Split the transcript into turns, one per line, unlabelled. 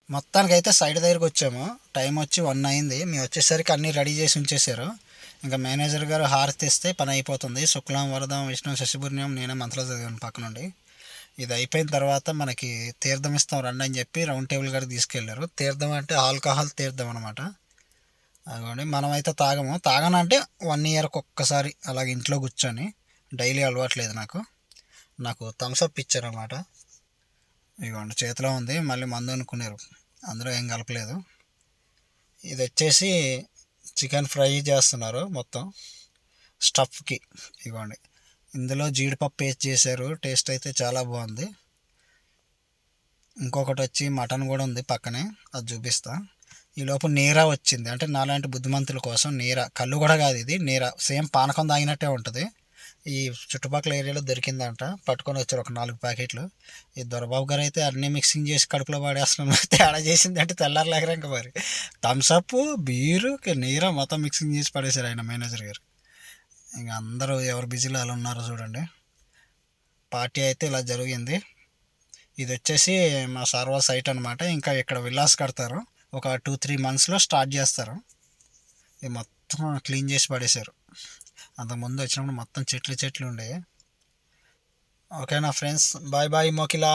మొత్తానికైతే సైడ్ దగ్గరికి వచ్చాము. టైం వచ్చి 1 అయింది. మేము వచ్చేసరికి అన్నీ రెడీ చేసి ఉంచేశారు. ఇంకా మేనేజర్ గారు హారతి ఇస్తే పని అయిపోతుంది. శుక్లాం వరదం విష్ణు శశిభూర్ణం నేనే మంత్రాలు చదివాను పక్క నుండి. ఇది అయిపోయిన తర్వాత మనకి తీర్థం ఇస్తాం రండి అని చెప్పి రౌండ్ టేబుల్ గారికి తీసుకెళ్లారు. తీర్థం అంటే ఆల్కహాల్ తీర్థం అనమాట. అదిగోండి మనమైతే తాగము. తాగనంటే 1 ఇయర్కి ఒక్కసారి అలాగ ఇంట్లో కూర్చొని. డైలీ అలవాట్లేదు నాకు. నాకు థమ్స్అప్ ఇచ్చారన్నమాట. ఇదిగోండి చేతిలో ఉంది. మళ్ళీ మందు అనుకున్నారు, అందులో ఏం కలపలేదు. ఇది వచ్చేసి చికెన్ ఫ్రై చేస్తున్నారు మొత్తం స్టఫ్కి. ఇదిగోండి ఇందులో జీడిపప్పు వేసి చేశారు. టేస్ట్ అయితే చాలా బాగుంది. ఇంకొకటి వచ్చి మటన్ కూడా ఉంది పక్కనే, అది చూపిస్తా. ఈలోపు నీరా వచ్చింది. అంటే నాలాంటి బుద్ధిమంతుల కోసం నీరా, కళ్ళు కూడా కాదు ఇది నీరా, సేమ్ పానకం తాగినట్టే ఉంటుంది. ఈ చుట్టుపక్కల ఏరియాలో దొరికిందంట, పట్టుకొని వచ్చారు ఒక 4 ప్యాకెట్లు. ఈ దొరబాబు గారు అయితే అన్నీ మిక్సింగ్ చేసి కడుపులో పడేస్తున్నాను. తేడా చేసింది అంటే తెల్లారలేకరా ఇంకా మరి. థమ్సప్, బీరు, నీరా మొత్తం మిక్సింగ్ చేసి పడేశారు ఆయన మేనేజర్ గారు. ఇంకా అందరూ ఎవరు బిజీలో అలా ఉన్నారో చూడండి. పార్టీ అయితే ఇలా జరిగింది. ఇది వచ్చేసి మా సర్వర్ సైట్ అనమాట. ఇంకా ఇక్కడ విల్లాస్ కడతారు, ఒక 2-3 మంత్స్లో స్టార్ట్ చేస్తారు. ఇది మొత్తం క్లీన్ చేసి పడేశారు. అంతకుముందు వచ్చినప్పుడు మొత్తం చెట్లు చెట్లు ఉండే. ఓకేనా ఫ్రెండ్స్, బాయ్ బాయ్ మోకిలా.